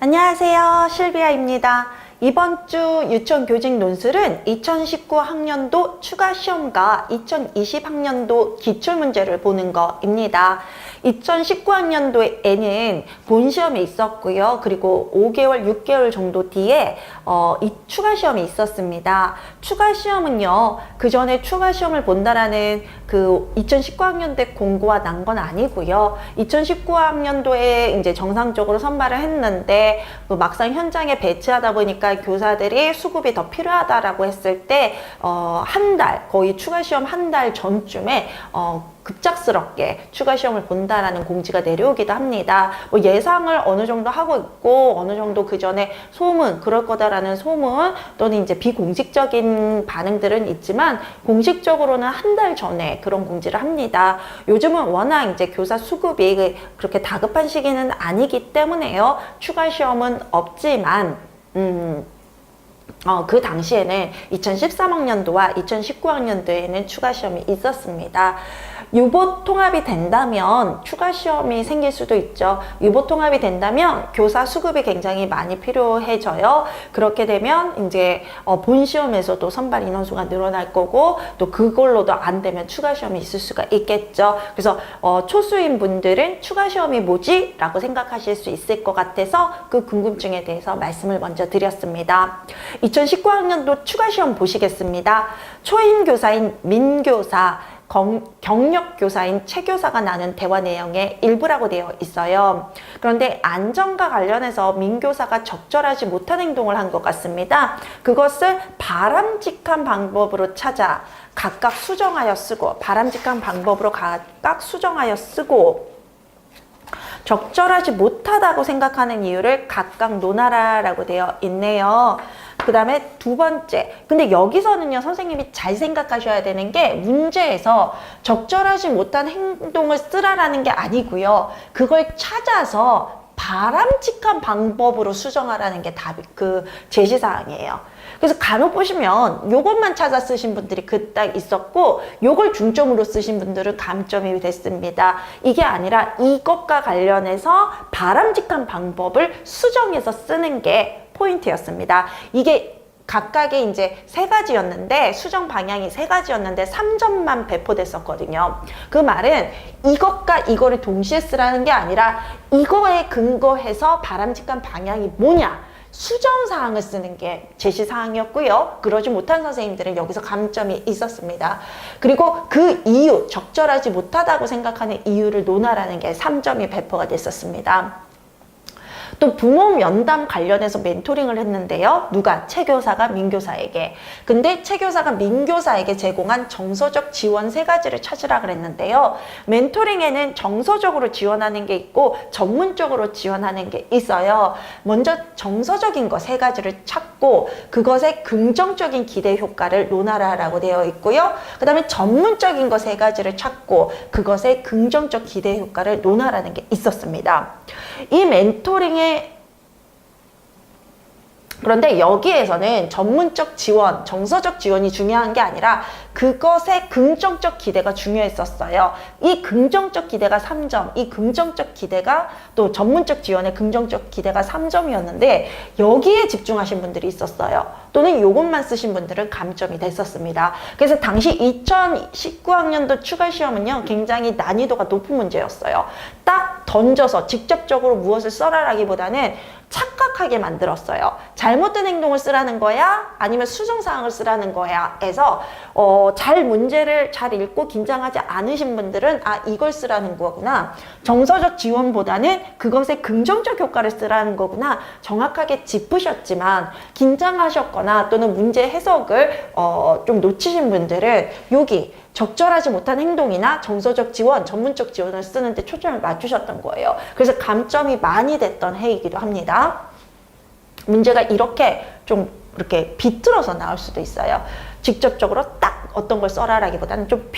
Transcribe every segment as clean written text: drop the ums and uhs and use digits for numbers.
안녕하세요. 실비아입니다. 이번 주 유치원 교직 논술은 2019학년도 추가시험과 2020학년도 기출문제를 보는 거입니다. 2019학년도에는 본시험이 있었고요. 그리고 5개월, 6개월 정도 뒤에 이 추가시험이 있었습니다. 추가시험은요, 그 전에 추가시험을 본다라는 그 2019학년도에 공고가 난 건 아니고요. 2019학년도에 이제 정상적으로 선발을 했는데 막상 현장에 배치하다 보니까 교사들이 수급이 더 필요하다라고 했을 때 한 달, 거의 추가시험 한 달 전쯤에 급작스럽게 추가시험을 본다라는 공지가 내려오기도 합니다. 뭐 예상을 어느 정도 하고 있고 어느 정도 그 전에 소문, 그럴 거다라는 소문 또는 이제 비공식적인 반응들은 있지만 공식적으로는 한 달 전에 그런 공지를 합니다. 요즘은 워낙 이제 교사 수급이 그렇게 다급한 시기는 아니기 때문에요. 추가시험은 없지만 그 당시에는 2013학년도와 2019학년도에는 추가시험이 있었습니다. 유보 통합이 된다면 추가시험이 생길 수도 있죠. 유보 통합이 된다면 교사 수급이 굉장히 많이 필요해져요. 그렇게 되면 이제 본시험에서도 선발 인원수가 늘어날 거고 또 그걸로도 안 되면 추가시험이 있을 수가 있겠죠. 그래서 초수인 분들은 추가시험이 뭐지? 라고 생각하실 수 있을 것 같아서 그 궁금증에 대해서 말씀을 먼저 드렸습니다. 2019학년도 추가시험 보시겠습니다. 초임교사인 민교사, 경력교사인 최교사가 나눈 대화 내용의 일부라고 되어 있어요. 그런데 안전과 관련해서 민교사가 적절하지 못한 행동을 한 것 같습니다. 그것을 바람직한 방법으로 찾아 각각 수정하여 쓰고, 바람직한 방법으로 각각 수정하여 쓰고, 적절하지 못하다고 생각하는 이유를 각각 논하라라고 되어 있네요. 그 다음에 두 번째, 근데 여기서는요 선생님이 잘 생각하셔야 되는 게 문제에서 적절하지 못한 행동을 쓰라라는 게 아니고요, 그걸 찾아서 바람직한 방법으로 수정하라는 게 답이 그 제시사항이에요. 그래서 간혹 보시면 요것만 찾아 쓰신 분들이 그딱 있었고 요걸 중점으로 쓰신 분들은 감점이 됐습니다. 이게 아니라 이것과 관련해서 바람직한 방법을 수정해서 쓰는 게 포인트였습니다. 이게 각각의 이제 세 가지였는데 수정 방향이 세 가지였는데 3점만 배포됐었거든요. 그 말은 이것과 이거를 동시에 쓰라는 게 아니라 이거에 근거해서 바람직한 방향이 뭐냐, 수정사항을 쓰는 게 제시사항이었고요. 그러지 못한 선생님들은 여기서 감점이 있었습니다. 그리고 그 이유, 적절하지 못하다고 생각하는 이유를 논하라는 게 3점이 배포가 됐었습니다. 또 부모 면담 관련해서 멘토링을 했는데요. 누가? 최 교사가 민 교사에게. 근데 최 교사가 민 교사에게 제공한 정서적 지원 세 가지를 찾으라 그랬는데요. 멘토링에는 정서적으로 지원하는 게 있고 전문적으로 지원하는 게 있어요. 먼저 정서적인 거 세 가지를 찾고 그것의 긍정적인 기대 효과를 논하라라고 되어 있고요. 그 다음에 전문적인 거 세 가지를 찾고 그것의 긍정적 기대 효과를 논하라는 게 있었습니다. 이 멘토링의 그런데 여기에서는 전문적 지원, 정서적 지원이 중요한 게 아니라 그것의 긍정적 기대가 중요했었어요. 이 긍정적 기대가 3점, 이 긍정적 기대가 또 전문적 지원의 긍정적 기대가 3점이었는데 여기에 집중하신 분들이 있었어요. 또는 요것만 쓰신 분들은 감점이 됐었습니다. 그래서 당시 2019학년도 추가시험은요 굉장히 난이도가 높은 문제였어요. 딱 던져서 직접적으로 무엇을 써라라기보다는 착각하게 만들었어요. 잘못된 행동을 쓰라는 거야? 아니면 수정사항을 쓰라는 거야? 해서 잘 문제를 잘 읽고 긴장하지 않으신 분들은 아 이걸 쓰라는 거구나. 정서적 지원보다는 그것의 긍정적 효과를 쓰라는 거구나. 정확하게 짚으셨지만 긴장하셨거나 또는 문제 해석을 좀 놓치신 분들은 여기 적절하지 못한 행동이나 정서적 지원, 전문적 지원을 쓰는데 초점을 맞추셨던 거예요. 그래서 감점이 많이 됐던 해이기도 합니다. 문제가 이렇게 좀 이렇게 비틀어서 나올 수도 있어요. 직접적으로 딱 어떤 걸 써라라기보다는 좀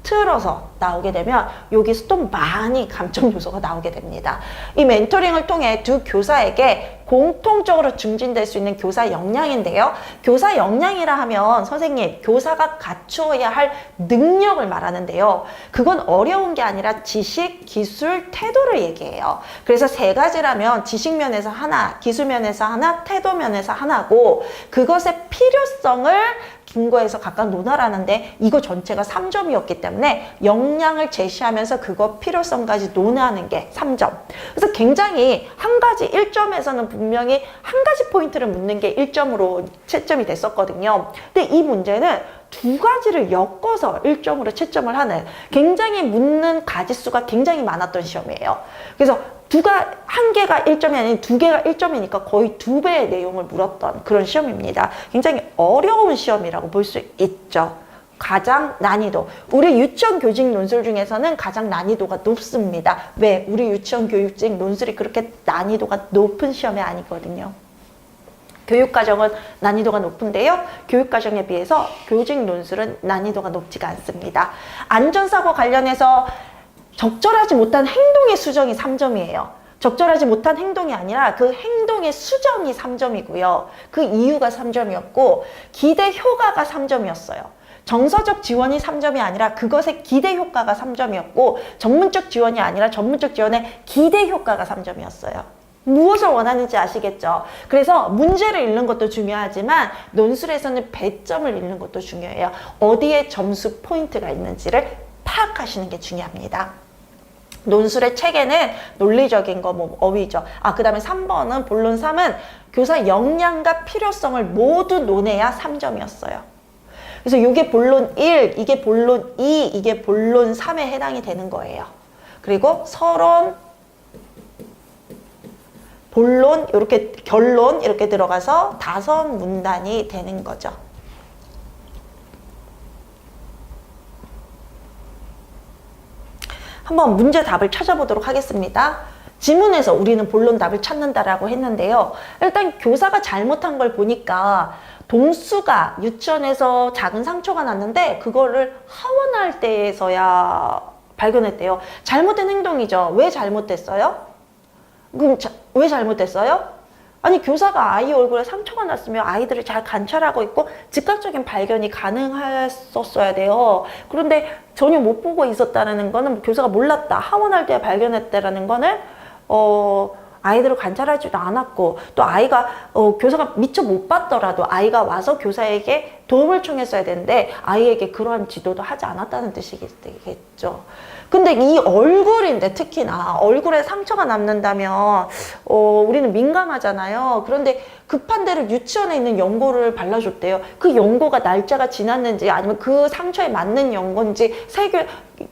틀어서 나오게 되면 여기서 또 많이 감점 요소가 나오게 됩니다. 이 멘토링을 통해 두 교사에게 공통적으로 증진될 수 있는 교사 역량인데요. 교사 역량이라 하면 선생님, 교사가 갖추어야 할 능력을 말하는데요. 그건 어려운 게 아니라 지식, 기술, 태도를 얘기해요. 그래서 세 가지라면 지식 면에서 하나, 기술 면에서 하나, 태도 면에서 하나고, 그것의 필요성을 김고에서 각각 논하라는데 이거 전체가 3점이었기 때문에 역량을 제시하면서 그거 필요성까지 논하는 게 3점. 그래서 굉장히 한 가지 1점에서는 분명히 한 가지 포인트를 묻는 게 1점으로 채점이 됐었거든요. 근데 이 문제는 두 가지를 엮어서 1점으로 채점을 하는, 굉장히 묻는 가지수가 굉장히 많았던 시험이에요. 그래서 한 개가 1점이 아닌 두 개가 1점이니까 거의 2배의 내용을 물었던 그런 시험입니다. 굉장히 어려운 시험이라고 볼 수 있죠. 가장 난이도, 우리 유치원 교직 논술 중에서는 가장 난이도가 높습니다. 왜? 우리 유치원 교직 논술이 그렇게 난이도가 높은 시험이 아니거든요. 교육과정은 난이도가 높은데요. 교육과정에 비해서 교직 논술은 난이도가 높지가 않습니다. 안전사고 관련해서 적절하지 못한 행동의 수정이 3점이에요. 적절하지 못한 행동이 아니라 그 행동의 수정이 3점이고요. 그 이유가 3점이었고, 기대 효과가 3점이었어요. 정서적 지원이 3점이 아니라 그것의 기대 효과가 3점이었고, 전문적 지원이 아니라 전문적 지원의 기대 효과가 3점이었어요. 무엇을 원하는지 아시겠죠? 그래서 문제를 읽는 것도 중요하지만 논술에서는 배점을 읽는 것도 중요해요. 어디에 점수 포인트가 있는지를 파악하시는 게 중요합니다. 논술의 체계는 논리적인 거, 어휘죠. 그 다음에 3번은 본론 3은 교사 역량과 필요성을 모두 논해야 3점이었어요. 그래서 이게 본론 1, 이게 본론 2, 이게 본론 3에 해당이 되는 거예요. 그리고 서론, 본론, 이렇게 결론 이렇게 들어가서 5문단이 되는 거죠. 한번 문제 답을 찾아보도록 하겠습니다. 지문에서 우리는 본론 답을 찾는다라고 했는데요. 일단 교사가 잘못한 걸 보니까 동수가 유치원에서 작은 상처가 났는데 그거를 하원할 때에서야 발견했대요. 잘못된 행동이죠. 왜 잘못됐어요? 그럼 왜 잘못됐어요? 아니, 교사가 아이 얼굴에 상처가 났으면 아이들을 잘 관찰하고 있고 즉각적인 발견이 가능했었어야 돼요. 그런데 전혀 못 보고 있었다는 거는 교사가 몰랐다, 하원할 때 발견했다라는 거는 아이들을 관찰하지도 않았고, 또 아이가 교사가 미처 못 봤더라도 아이가 와서 교사에게 도움을 청했어야 되는데 아이에게 그러한 지도도 하지 않았다는 뜻이겠죠. 근데 이 얼굴인데, 특히나 얼굴에 상처가 남는다면 우리는 민감하잖아요. 그런데 급한 대로 유치원에 있는 연고를 발라줬대요. 그 연고가 날짜가 지났는지 아니면 그 상처에 맞는 연고인지,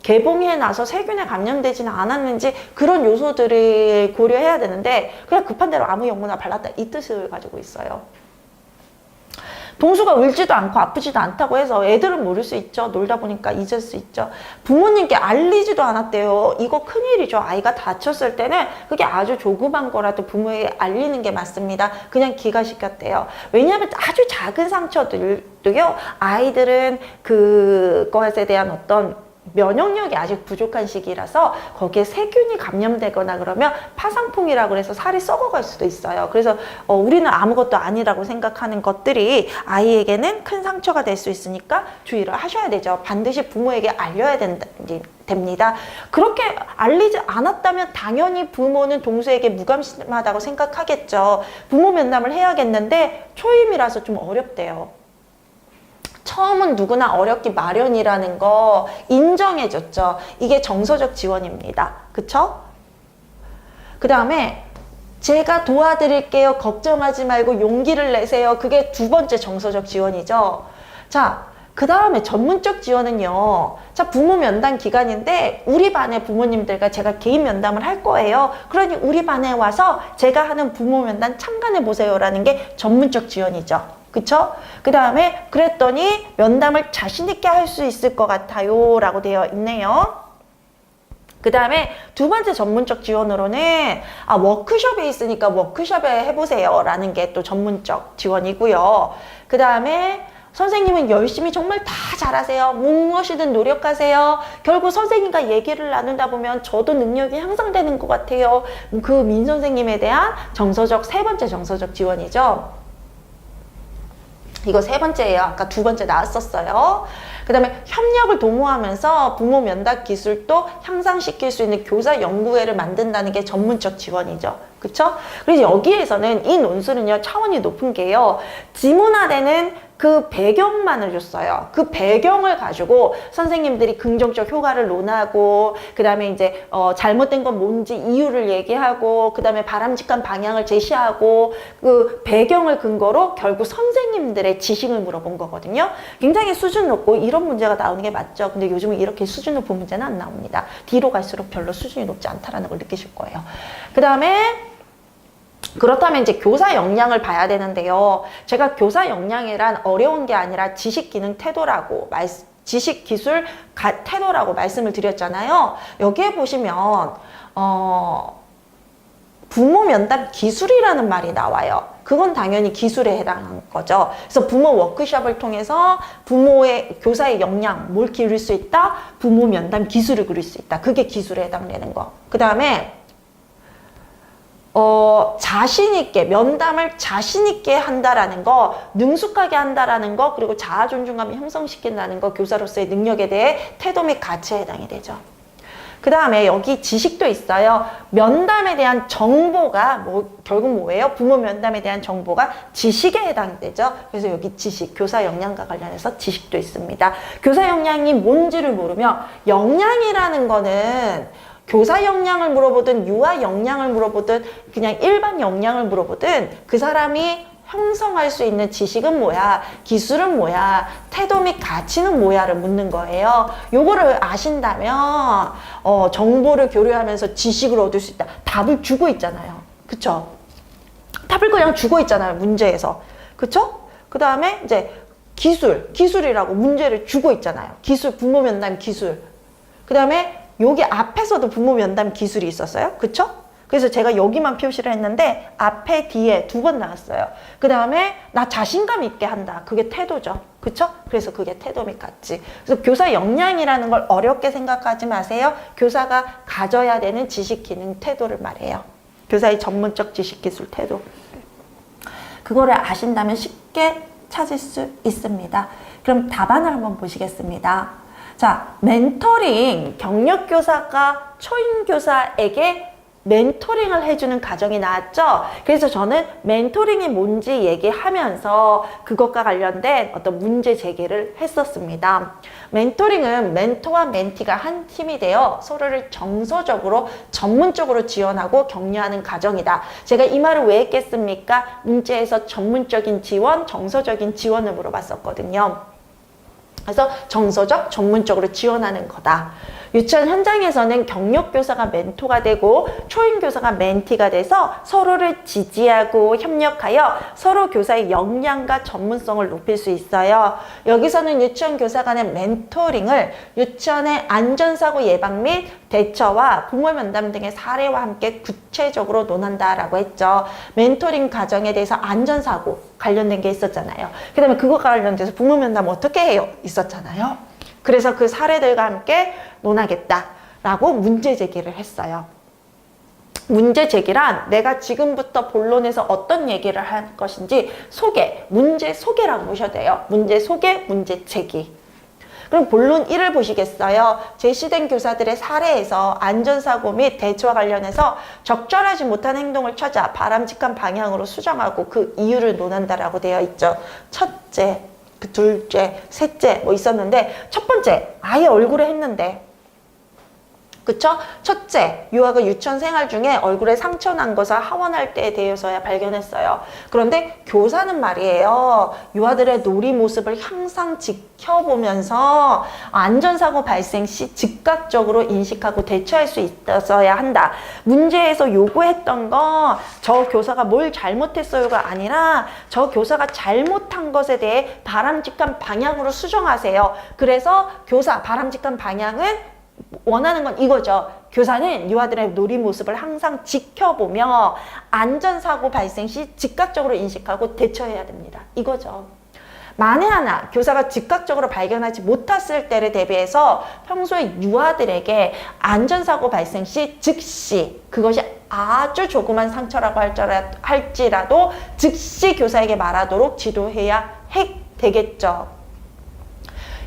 개봉해 나서 세균에 감염되지는 않았는지, 그런 요소들을 고려해야 되는데 그냥 급한 대로 아무 연고나 발랐다, 이 뜻을 가지고 있어요. 동수가 울지도 않고 아프지도 않다고 해서 애들은 모를 수 있죠. 놀다 보니까 잊을 수 있죠. 부모님께 알리지도 않았대요. 이거 큰일이죠. 아이가 다쳤을 때는 그게 아주 조그만 거라도 부모에게 알리는 게 맞습니다. 그냥 기가시켰대요. 왜냐하면 아주 작은 상처들도요, 아이들은 그것에 대한 어떤 면역력이 아직 부족한 시기라서 거기에 세균이 감염되거나 그러면 파상풍이라고 해서 살이 썩어갈 수도 있어요. 그래서 우리는 아무것도 아니라고 생각하는 것들이 아이에게는 큰 상처가 될 수 있으니까 주의를 하셔야 되죠. 반드시 부모에게 알려야 됩니다. 그렇게 알리지 않았다면 당연히 부모는 동수에게 무감심하다고 생각하겠죠. 부모 면담을 해야겠는데 초임이라서 좀 어렵대요. 처음은 누구나 어렵기 마련이라는 거 인정해줬죠. 이게 정서적 지원입니다. 그쵸? 그 다음에 제가 도와드릴게요. 걱정하지 말고 용기를 내세요. 그게 두 번째 정서적 지원이죠. 자, 그 다음에 전문적 지원은요. 자, 부모 면담 기간인데 우리 반의 부모님들과 제가 개인 면담을 할 거예요. 그러니 우리 반에 와서 제가 하는 부모 면담 참관해 보세요라는 게 전문적 지원이죠. 그쵸? 그 다음에 그랬더니 면담을 자신있게 할 수 있을 것 같아요 라고 되어 있네요. 그 다음에 두 번째 전문적 지원으로는 워크숍에 있으니까 워크숍에 해보세요 라는 게 또 전문적 지원이고요. 그 다음에 선생님은 열심히 정말 다 잘하세요. 무엇이든 노력하세요. 결국 선생님과 얘기를 나누다 보면 저도 능력이 향상되는 것 같아요. 그 민 선생님에 대한 정서적, 세 번째 정서적 지원이죠. 이거 세 번째예요. 아까 두 번째 나왔었어요. 그 다음에 협력을 도모하면서 부모 면담 기술도 향상시킬 수 있는 교사 연구회를 만든다는 게 전문적 지원이죠. 그쵸? 그래서 여기에서는 이 논술은요, 차원이 높은 게요, 지문화되는 그 배경만을 줬어요. 그 배경을 가지고 선생님들이 긍정적 효과를 논하고, 그 다음에 이제 잘못된 건 뭔지 이유를 얘기하고, 그 다음에 바람직한 방향을 제시하고, 그 배경을 근거로 결국 선생님들의 지식을 물어본 거거든요. 굉장히 수준 높고 이런 문제가 나오는 게 맞죠. 근데 요즘은 이렇게 수준 높은 문제는 안 나옵니다. 뒤로 갈수록 별로 수준이 높지 않다라는 걸 느끼실 거예요. 그 다음에 그렇다면 이제 교사 역량을 봐야 되는데요. 제가 교사 역량이란 어려운 게 아니라 지식, 기능, 태도라고 지식, 기술, 태도라고 말씀을 드렸잖아요. 여기에 보시면 부모 면담 기술이라는 말이 나와요. 그건 당연히 기술에 해당하는 거죠. 그래서 부모 워크숍을 통해서 교사의 역량, 뭘 기를 수 있다? 부모 면담 기술을 기를 수 있다. 그게 기술에 해당되는 거. 그 다음에 자신있게, 면담을 자신있게 한다라는 거, 능숙하게 한다라는 거, 그리고 자아 존중감을 형성시킨다는 거, 교사로서의 능력에 대해 태도 및 가치에 해당이 되죠. 그 다음에 여기 지식도 있어요. 면담에 대한 정보가 결국 뭐예요? 부모 면담에 대한 정보가 지식에 해당되죠. 그래서 여기 지식, 교사 역량과 관련해서 지식도 있습니다. 교사 역량이 뭔지를 모르면, 역량이라는 거는 교사 역량을 물어보든 유아 역량을 물어보든 그냥 일반 역량을 물어보든 그 사람이 형성할 수 있는 지식은 뭐야, 기술은 뭐야, 태도 및 가치는 뭐야를 묻는 거예요. 요거를 아신다면 정보를 교류하면서 지식을 얻을 수 있다. 답을 주고 있잖아요. 그쵸? 답을 그냥 주고 있잖아요. 문제에서. 그쵸? 그 다음에 이제 기술이라고 문제를 주고 있잖아요. 기술, 부모 면담 기술. 그 다음에 여기 앞에서도 부모 면담 기술이 있었어요. 그쵸? 그래서 제가 여기만 표시를 했는데 앞에 뒤에 두 번 나왔어요. 그 다음에 나 자신감 있게 한다. 그게 태도죠. 그쵸? 그래서 그게 태도 및 가치. 그래서 교사 역량이라는 걸 어렵게 생각하지 마세요. 교사가 가져야 되는 지식, 기능, 태도를 말해요. 교사의 전문적 지식, 기술, 태도. 그거를 아신다면 쉽게 찾을 수 있습니다. 그럼 답안을 한번 보시겠습니다. 자, 멘토링, 경력교사가 초임교사에게 멘토링을 해주는 과정이 나왔죠. 그래서 저는 멘토링이 뭔지 얘기하면서 그것과 관련된 어떤 문제 제기를 했었습니다. 멘토링은 멘토와 멘티가 한 팀이 되어 서로를 정서적으로 전문적으로 지원하고 격려하는 과정이다. 제가 이 말을 왜 했겠습니까? 문제에서 전문적인 지원, 정서적인 지원을 물어봤었거든요. 그래서 정서적, 전문적으로 지원하는 거다. 유치원 현장에서는 경력교사가 멘토가 되고 초임교사가 멘티가 돼서 서로를 지지하고 협력하여 서로 교사의 역량과 전문성을 높일 수 있어요. 여기서는 유치원 교사 간의 멘토링을 유치원의 안전사고 예방 및 대처와 부모 면담 등의 사례와 함께 구체적으로 논한다라고 했죠. 멘토링 과정에 대해서 안전사고 관련된 게 있었잖아요. 그 다음에 그것과 관련돼서 부모 면담 어떻게 해요? 있었잖아요. 그래서 그 사례들과 함께 논하겠다라고 문제 제기를 했어요. 문제 제기란 내가 지금부터 본론에서 어떤 얘기를 할 것인지 문제 소개라고 보셔야 돼요. 문제 소개, 문제 제기. 그럼 본론 1을 보시겠어요? 제시된 교사들의 사례에서 안전사고 및 대처와 관련해서 적절하지 못한 행동을 찾아 바람직한 방향으로 수정하고 그 이유를 논한다라고 되어 있죠. 첫째, 둘째, 셋째 있었는데 첫 번째 아예 얼굴에 했는데 그쵸? 첫째, 유아가 유치원 생활 중에 얼굴에 상처 난 것을 하원할 때에 대해서야 발견했어요. 그런데 교사는 말이에요. 유아들의 놀이 모습을 항상 지켜보면서 안전사고 발생 시 즉각적으로 인식하고 대처할 수 있어야 한다. 문제에서 요구했던 건 저 교사가 뭘 잘못했어요가 아니라 저 교사가 잘못한 것에 대해 바람직한 방향으로 수정하세요. 그래서 교사 바람직한 방향은 원하는 건 이거죠. 교사는 유아들의 놀이 모습을 항상 지켜보며 안전사고 발생 시 즉각적으로 인식하고 대처해야 됩니다. 이거죠. 만에 하나 교사가 즉각적으로 발견하지 못했을 때를 대비해서 평소에 유아들에게 안전사고 발생 시 즉시, 그것이 아주 조그만 상처라고 할지라도 즉시 교사에게 말하도록 지도해야 되겠죠.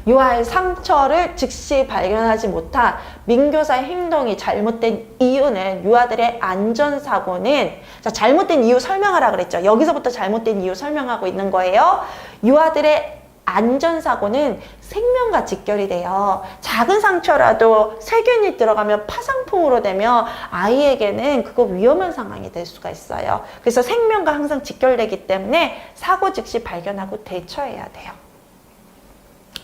유아의 상처를 즉시 발견하지 못한 민교사의 행동이 잘못된 이유는 유아들의 안전사고는, 자, 잘못된 이유 설명하라 그랬죠. 여기서부터 잘못된 이유 설명하고 있는 거예요. 유아들의 안전사고는 생명과 직결이 돼요. 작은 상처라도 세균이 들어가면 파상풍으로 되면 아이에게는 그거 위험한 상황이 될 수가 있어요. 그래서 생명과 항상 직결되기 때문에 사고 즉시 발견하고 대처해야 돼요.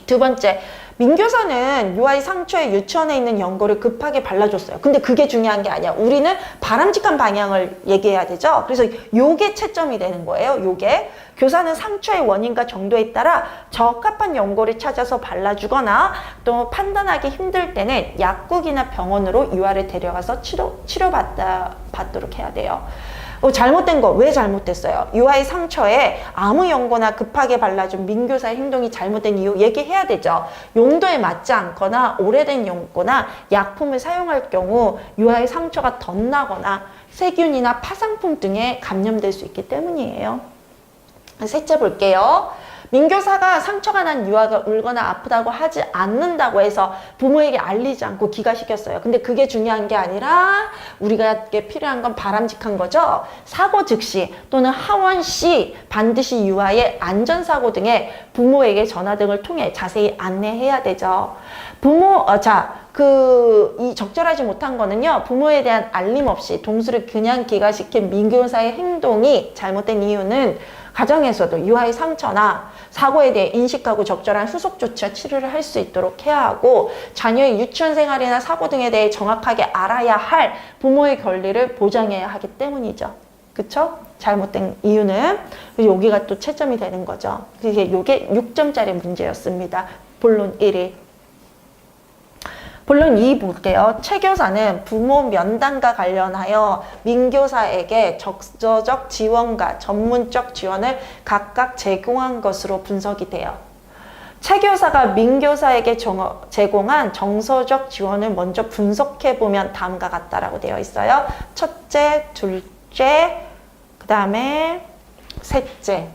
두 번째, 민교사는 유아의 상처에 유치원에 있는 연고를 급하게 발라줬어요. 근데 그게 중요한 게 아니야. 우리는 바람직한 방향을 얘기해야 되죠. 그래서 요게 채점이 되는 거예요. 요게. 교사는 상처의 원인과 정도에 따라 적합한 연고를 찾아서 발라주거나 또 판단하기 힘들 때는 약국이나 병원으로 유아를 데려가서 치료받도록 해야 돼요. 잘못된 거 왜 잘못됐어요? 유아의 상처에 아무 연고나 급하게 발라준 민교사의 행동이 잘못된 이유 얘기해야 되죠. 용도에 맞지 않거나 오래된 연고나 약품을 사용할 경우 유아의 상처가 덧나거나 세균이나 파상풍 등에 감염될 수 있기 때문이에요. 셋째 볼게요. 민교사가 상처가 난 유아가 울거나 아프다고 하지 않는다고 해서 부모에게 알리지 않고 기가시켰어요. 근데 그게 중요한 게 아니라 우리가 필요한 건 바람직한 거죠. 사고 즉시 또는 하원 시 반드시 유아의 안전사고 등에 부모에게 전화 등을 통해 자세히 안내해야 되죠. 이 적절하지 못한 거는요, 부모에 대한 알림 없이 동수를 그냥 기가시킨 민교사의 행동이 잘못된 이유는 가정에서도 유아의 상처나 사고에 대해 인식하고 적절한 후속 조치와 치료를 할 수 있도록 해야 하고, 자녀의 유치원 생활이나 사고 등에 대해 정확하게 알아야 할 부모의 권리를 보장해야 하기 때문이죠. 그쵸? 잘못된 이유는. 여기가 또 채점이 되는 거죠. 이게 6점짜리 문제였습니다. 본론 1위. 본론 2 볼게요. 최 교사는 부모 면담과 관련하여 민교사에게 적서적 지원과 전문적 지원을 각각 제공한 것으로 분석이 돼요. 최 교사가 민교사에게 제공한 정서적 지원을 먼저 분석해보면 다음과 같다라고 되어 있어요. 첫째, 둘째, 그 다음에 셋째.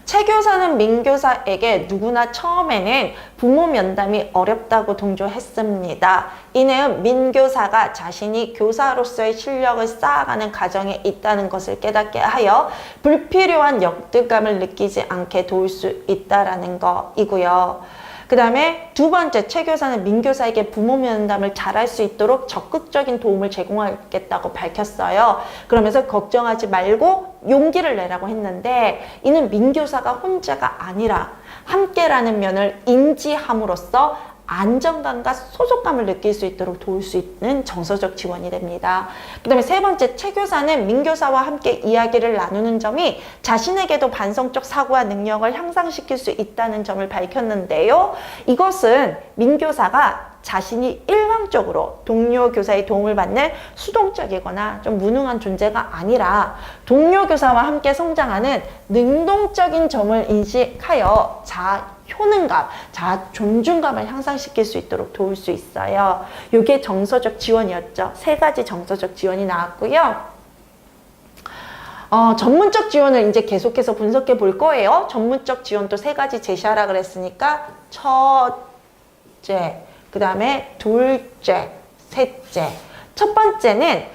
최 교사는 민교사에게 누구나 처음에는 부모 면담이 어렵다고 동조했습니다. 이는 민교사가 자신이 교사로서의 실력을 쌓아가는 과정에 있다는 것을 깨닫게 하여 불필요한 역득감을 느끼지 않게 도울 수 있다는 것이고요. 그 다음에 두 번째, 최 교사는 민교사에게 부모 면담을 잘할 수 있도록 적극적인 도움을 제공하겠다고 밝혔어요. 그러면서 걱정하지 말고 용기를 내라고 했는데, 이는 민교사가 혼자가 아니라 함께라는 면을 인지함으로써 안정감과 소속감을 느낄 수 있도록 도울 수 있는 정서적 지원이 됩니다. 그 다음에 세 번째, 최 교사는 민교사와 함께 이야기를 나누는 점이 자신에게도 반성적 사고와 능력을 향상시킬 수 있다는 점을 밝혔는데요. 이것은 민교사가 자신이 일방적으로 동료 교사의 도움을 받는 수동적이거나 좀 무능한 존재가 아니라 동료 교사와 함께 성장하는 능동적인 점을 인식하여 효능감, 존중감을 향상시킬 수 있도록 도울 수 있어요. 이게 정서적 지원이었죠. 세 가지 정서적 지원이 나왔고요. 전문적 지원을 이제 계속해서 분석해 볼 거예요. 전문적 지원도 세 가지 제시하라 그랬으니까 첫째, 그 다음에 둘째, 셋째. 첫 번째는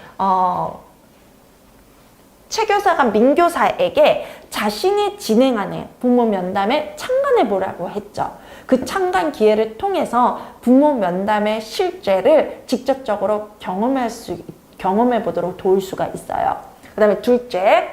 최 교사가 민교사에게 자신이 진행하는 부모 면담에 참관해 보라고 했죠. 그 참관 기회를 통해서 부모 면담의 실제를 직접적으로 경험해 보도록 도울 수가 있어요. 그 다음에 둘째,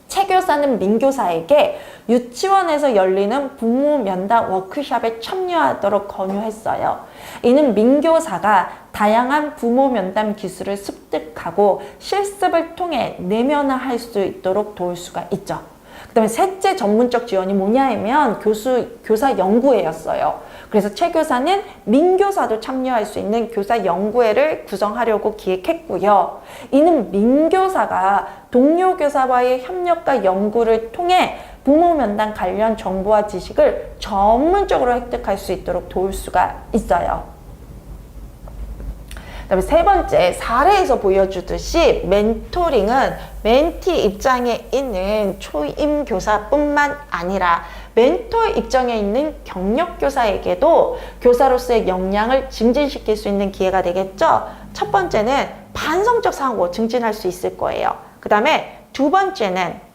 최 교사는 민교사에게 유치원에서 열리는 부모 면담 워크숍에 참여하도록 권유했어요. 이는 민교사가 다양한 부모 면담 기술을 습득하고 실습을 통해 내면화할 수 있도록 도울 수가 있죠. 그 다음에 셋째 전문적 지원이 뭐냐면 교사 연구회였어요. 그래서 최 교사는 민교사도 참여할 수 있는 교사 연구회를 구성하려고 기획했고요. 이는 민교사가 동료 교사와의 협력과 연구를 통해 부모 면담 관련 정보와 지식을 전문적으로 획득할 수 있도록 도울 수가 있어요. 그다음에 세 번째, 사례에서 보여주듯이 멘토링은 멘티 입장에 있는 초임 교사뿐만 아니라 멘토 입장에 있는 경력 교사에게도 교사로서의 역량을 증진시킬 수 있는 기회가 되겠죠. 첫 번째는 반성적 사고 증진할 수 있을 거예요. 그 다음에 두 번째는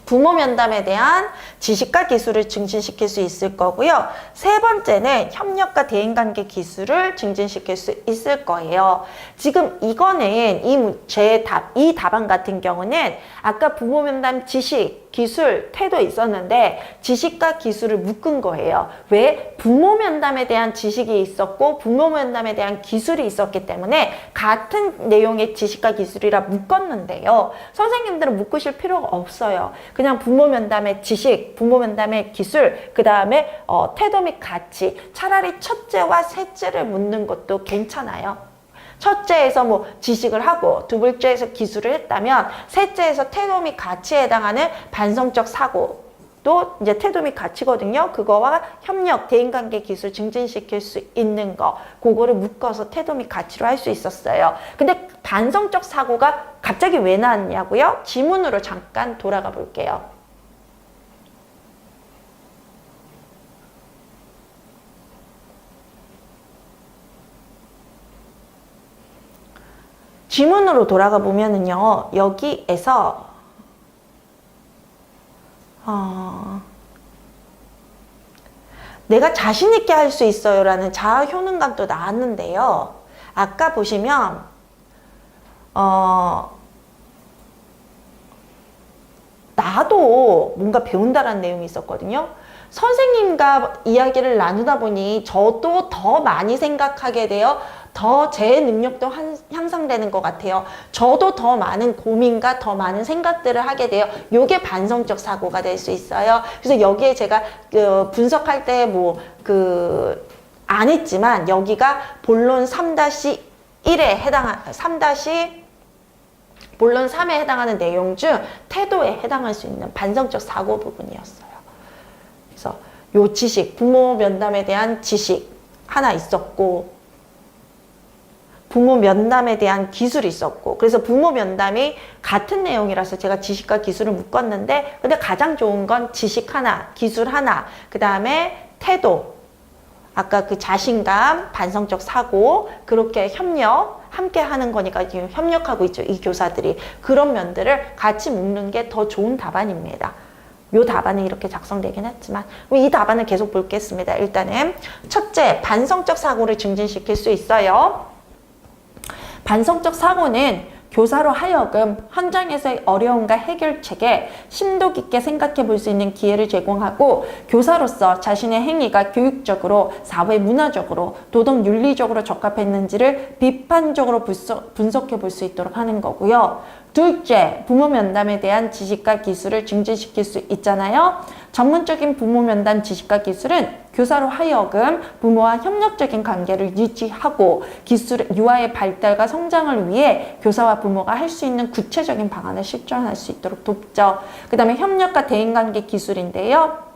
부모 면담에 대한 지식과 기술을 증진시킬 수 있을 거고요. 세 번째는 협력과 대인관계 기술을 증진시킬 수 있을 거예요. 지금 이거는 이 답안 같은 경우는 아까 부모 면담 지식, 기술, 태도 있었는데 지식과 기술을 묶은 거예요. 왜? 부모 면담에 대한 지식이 있었고 부모 면담에 대한 기술이 있었기 때문에 같은 내용의 지식과 기술이라 묶었는데요. 선생님들은 묶으실 필요가 없어요. 그냥 부모 면담의 지식, 부모 면담의 기술, 그 다음에 태도 및 가치, 차라리 첫째와 셋째를 묻는 것도 괜찮아요. 첫째에서 뭐 지식을 하고 두 번째에서 기술을 했다면 셋째에서 태도 및 가치에 해당하는 반성적 사고도 이제 태도 및 가치거든요. 그거와 협력, 대인관계 기술 증진시킬 수 있는 거, 그거를 묶어서 태도 및 가치로 할 수 있었어요. 근데 반성적 사고가 갑자기 왜 나왔냐고요? 지문으로 잠깐 돌아가 볼게요. 지문으로 돌아가 보면은요, 여기에서 내가 자신 있게 할 수 있어요 라는 자아 효능감도 나왔는데요. 아까 보시면 나도 뭔가 배운다라는 내용이 있었거든요. 선생님과 이야기를 나누다 보니 저도 더 많이 생각하게 돼요. 더 제 능력도 향상되는 것 같아요. 저도 더 많은 고민과 더 많은 생각들을 하게 돼요. 요게 반성적 사고가 될 수 있어요. 그래서 여기에 제가 분석할 때 안 했지만 여기가 본론 3-1에 본론 3에 해당하는 내용 중 태도에 해당할 수 있는 반성적 사고 부분이었어요. 그래서 요 지식, 부모 면담에 대한 지식 하나 있었고 부모 면담에 대한 기술이 있었고, 그래서 부모 면담이 같은 내용이라서 제가 지식과 기술을 묶었는데, 근데 가장 좋은 건 지식 하나, 기술 하나, 그 다음에 태도, 아까 그 자신감, 반성적 사고, 그렇게 협력, 함께 하는 거니까 지금 협력하고 있죠, 이 교사들이. 그런 면들을 같이 묶는 게 더 좋은 답안입니다. 요 답안은 이렇게 작성되긴 했지만 이 답안을 계속 보겠습니다. 일단은 첫째, 반성적 사고를 증진시킬 수 있어요. 반성적 사고는 교사로 하여금 현장에서의 어려움과 해결책에 심도 깊게 생각해 볼 수 있는 기회를 제공하고 교사로서 자신의 행위가 교육적으로, 사회 문화적으로, 도덕 윤리적으로 적합했는지를 비판적으로 분석해 볼 수 있도록 하는 거고요. 둘째, 부모 면담에 대한 지식과 기술을 증진시킬 수 있잖아요. 전문적인 부모 면담 지식과 기술은 교사로 하여금 부모와 협력적인 관계를 유지하고 유아의 발달과 성장을 위해 교사와 부모가 할 수 있는 구체적인 방안을 실천할 수 있도록 돕죠. 그 다음에 협력과 대인관계 기술인데요.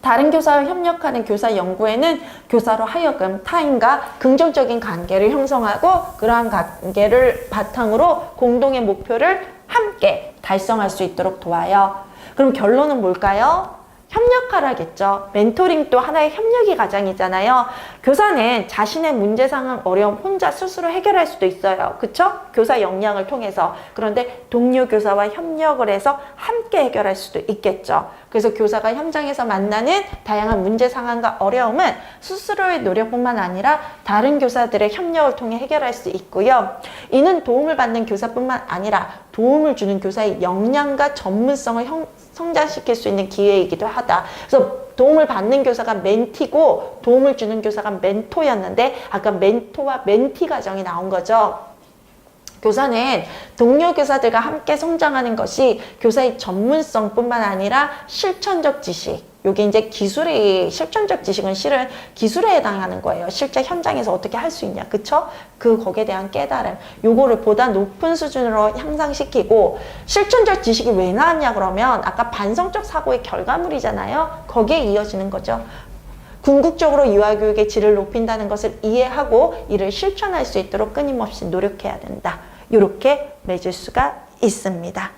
다른 교사와 협력하는 교사 연구에는 교사로 하여금 타인과 긍정적인 관계를 형성하고 그러한 관계를 바탕으로 공동의 목표를 함께 달성할 수 있도록 도와요. 그럼 결론은 뭘까요? 협력하라겠죠. 멘토링도 하나의 협력의 과정이잖아요. 교사는 자신의 문제 상황, 어려움 혼자 스스로 해결할 수도 있어요. 그쵸? 교사 역량을 통해서. 그런데 동료 교사와 협력을 해서 함께 해결할 수도 있겠죠. 그래서 교사가 현장에서 만나는 다양한 문제 상황과 어려움은 스스로의 노력뿐만 아니라 다른 교사들의 협력을 통해 해결할 수 있고요. 이는 도움을 받는 교사뿐만 아니라 도움을 주는 교사의 역량과 전문성을 성장시킬 수 있는 기회이기도 하다. 그래서 도움을 받는 교사가 멘티고 도움을 주는 교사가 멘토였는데 아까 멘토와 멘티 과정이 나온 거죠. 교사는 동료 교사들과 함께 성장하는 것이 교사의 전문성뿐만 아니라 실천적 지식, 요게 이제 기술이, 실천적 지식은 실은 기술에 해당하는 거예요. 실제 현장에서 어떻게 할 수 있냐, 그쵸? 거기에 대한 깨달음, 요거를 보다 높은 수준으로 향상시키고, 실천적 지식이 왜 나왔냐 그러면 아까 반성적 사고의 결과물이잖아요. 거기에 이어지는 거죠. 궁극적으로 유아교육의 질을 높인다는 것을 이해하고 이를 실천할 수 있도록 끊임없이 노력해야 된다. 이렇게 맺을 수가 있습니다.